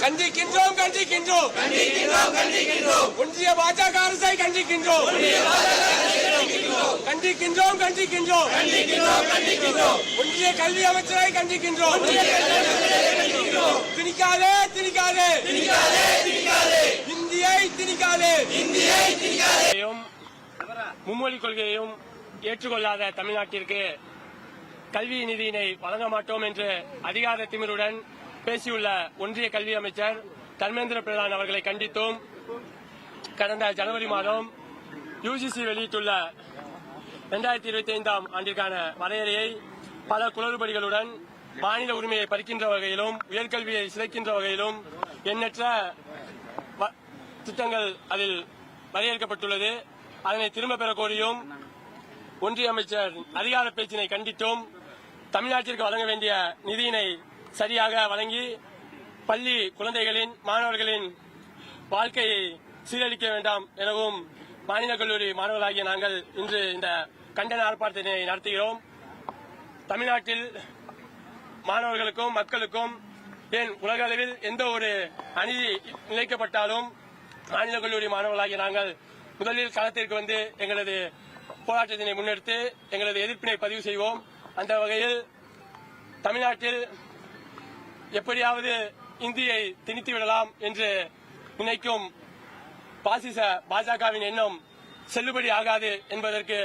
கண்டிக்கின்றோம் கண்டிக்கின்றோம் ஒன்றிய பாஜக அரசை கண்டிக்கின்றோம் கண்டிக்கின்றோம் கண்டிக்கின்றோம் ஒன்றிய கல்வி அமைச்சரை கண்டிக்கின்றோம் திணிக்காதே திணிக்காதே இந்தியை திணிக்காதே மும்மொழி கொள்கையையும் ஏற்றுக்கொள்ளாத தமிழ்நாட்டிற்கு கல்வி நிதியினை வழங்க மாட்டோம் என்று அதிகார திமிருடன் பேசியுள்ள ஒன்றிய கல்வி அமைச்சர் தர்மேந்திர பிரதான் அவர்களை கண்டித்தும் கடந்த ஜனவரி மாதம் யுஜிசி வெளியிட்டுள்ள 2025 ஆண்டிற்கான வரையறையை பல குளறுபடிகளுடன் மாநில உரிமையை பறிக்கின்ற வகையிலும் உயர்கல்வியை சிதைக்கின்ற வகையிலும் எண்ணற்ற திட்டங்கள் அதில் வரையறுக்கப்பட்டுள்ளது. அதனை திரும்பப் பெற கோரியும் ஒன்றிய அமைச்சர் அதிகார பேச்சினை கண்டித்தும் தமிழ்நாட்டிற்கு வழங்க வேண்டிய நிதியினை சரியாக வழங்கி பள்ளி குழந்தைகளின் மாணவர்களின் வாழ்க்கையை சீரழிக்க வேண்டாம் எனவும் மாநில கல்லூரி மாணவர்களாகிய நாங்கள் இன்று இந்த கண்டன ஆர்ப்பாட்டத்தினை நடத்துகிறோம். தமிழ்நாட்டில் மாணவர்களுக்கும் மக்களுக்கும் ஏன் உலக அளவில் எந்த ஒரு அநீதி இழைக்கப்பட்டாலும் மாநில கல்லூரி மாணவர்களாகிய நாங்கள் முதலில் களத்திற்கு வந்து எங்களது போராட்டத்தினை முன்னெடுத்து எங்களது எதிர்ப்பினை பதிவு செய்வோம். அந்த வகையில் தமிழ்நாட்டில் எப்படியாவது இந்தியை திணித்து விடலாம் என்று நினைக்கும் பாசிச பாஜகவின் எண்ணம் செல்லுபடி ஆகாது என்பதற்கு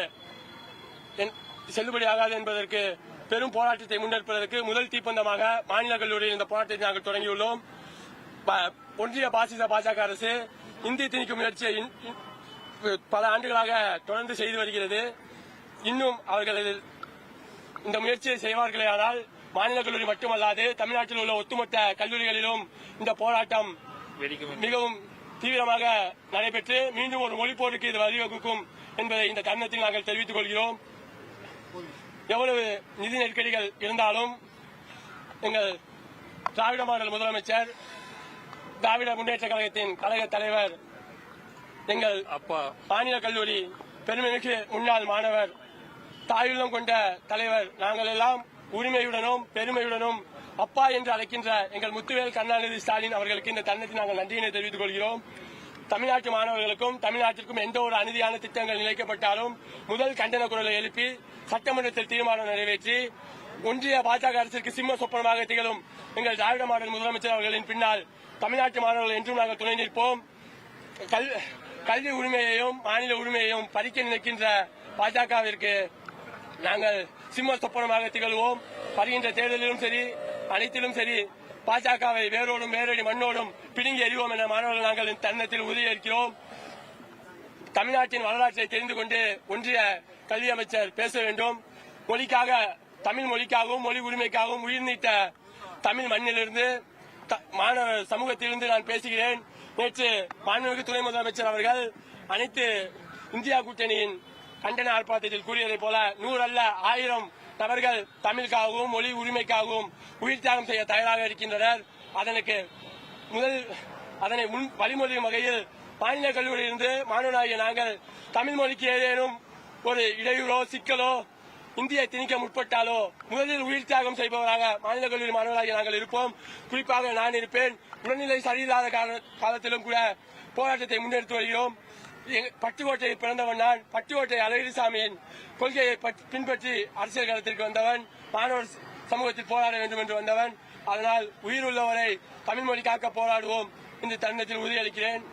பெரும் போராட்டத்தை முன்னெடுப்பதற்கு முதல் தீப்பந்தமாக மாநில கல்லூரியில் இந்த போராட்டத்தை நாங்கள் தொடங்கியுள்ளோம். ஒன்றிய பாசிச பாஜக அரசு இந்தி திணிக்கும் முயற்சியை பல ஆண்டுகளாக தொடர்ந்து செய்து வருகிறது. இன்னும் அவர்கள் இந்த முயற்சியை செய்வார்களேயானால் மாநில கல்லூரி மட்டுமல்லாது தமிழ்நாட்டில் உள்ள ஒட்டுமொத்த கல்லூரிகளிலும் இந்த போராட்டம் மிகவும் தீவிரமாக நடைபெற்று மீண்டும் ஒரு மொழிப்போருக்கு இது வழிவகுக்கும் என்பதை இந்த தருணத்தில் நாங்கள் தெரிவித்துக் கொள்கிறோம். எவ்வளவு நிதி நெருக்கடிகள் இருந்தாலும் எங்கள் திராவிட மாடல் முதலமைச்சர் திராவிட முன்னேற்ற கழகத்தின் கழக தலைவர் எங்கள் மாநில கல்லூரி பெருமைமிகு முன்னாள் மாணவர் தாயுள்ளம் கொண்ட தலைவர் நாங்கள் எல்லாம் உரிமையுடனும் பெருமையுடனும் அப்பா என்று அழைக்கின்ற எங்கள் முத்துவேல் கருணாநிதி ஸ்டாலின் அவர்களுக்கு இந்த தருணத்தில் நாங்கள் நன்றியினை தெரிவித்துக் கொள்கிறோம். தமிழ்நாட்டு மாணவர்களுக்கும் தமிழ்நாட்டிற்கும் எந்த ஒரு அநீதியான திட்டங்கள் நிலைக்கப்பட்டாலும் முதல் கண்டன குரலை எழுப்பி சட்டமன்றத்தில் தீர்மானம் நிறைவேற்றி ஒன்றிய பாஜக அரசிற்கு சிம்ம சொப்பனமாக திகழும் எங்கள் திராவிட மாடல் முதலமைச்சர் அவர்களின் பின்னால் தமிழ்நாட்டு மாணவர்கள் என்றும் நாங்கள் துணை நிற்போம். கல்வி உரிமையையும் மாநில உரிமையையும் பறிக்க நினைக்கின்ற பாஜகவிற்கு நாங்கள் சிம்ம சொப்பனமாக திகழ்வோம். வருகின்ற தேர்தலிலும் சரி அனைத்திலும் சரி பாஜகவை வேரோடும் வேரடி மண்ணோடும் பிடுங்கி எறிவோம் என மாணவர்கள் நாங்கள் இந்த தருணத்தில் உறுதியேற்கிறோம். தமிழ்நாட்டின் வரலாற்றை தெரிந்து கொண்டு ஒன்றிய கல்வி அமைச்சர் பேச வேண்டும். மொழிக்காக தமிழ் மொழிக்காகவும் மொழி உரிமைக்காகவும் உயிர் நீத்த தமிழ் மண்ணிலிருந்து மாணவர் சமூகத்திலிருந்து நான் பேசுகிறேன். நேற்று மாண்புமிகு துணை முதலமைச்சர் அவர்கள் அனைத்து இந்தியா கூட்டணியின் கண்டன ஆர்ப்பாட்டத்தில் கூறியதைப் போல 100 அல்ல 1000 நபர்கள் தமிழுக்காகவும் மொழி உரிமைக்காகவும் உயிர் தியாகம் செய்ய தயாராக இருக்கின்றனர். அதனை முன் வழிமொழியும் வகையில் மாநில கல்லூரியிலிருந்து மாணவனாகிய நாங்கள் தமிழ் மொழிக்கு ஏதேனும் ஒரு இடையூறோ சிக்கலோ இந்தியை திணிக்க முற்பட்டாலோ முதலில் உயிர் தியாகம் செய்பவராக மாநில கல்லூரி மாணவர்களாகிய நாங்கள் இருப்போம். குறிப்பாக நான் இருப்பேன். உடல்நிலை சரியில்லாத காலத்திலும் கூட போராட்டத்தை முன்னெடுத்து வருகிறோம். பட்டுக்கோட்டையில் பிறந்தவன் நான். பட்டுக்கோட்டை அழகிரிசாமியின் கொள்கையை பின்பற்றி அரசியல் களத்திற்கு வந்தவன். மாணவர் சமூகத்தில் போராட வேண்டும் என்று வந்தவன். அதனால் உயிர் உள்ளவரை தமிழ் மொழி காக்க போராடுவோம். இந்த தருணத்தில் உறுதியளிக்கிறேன்.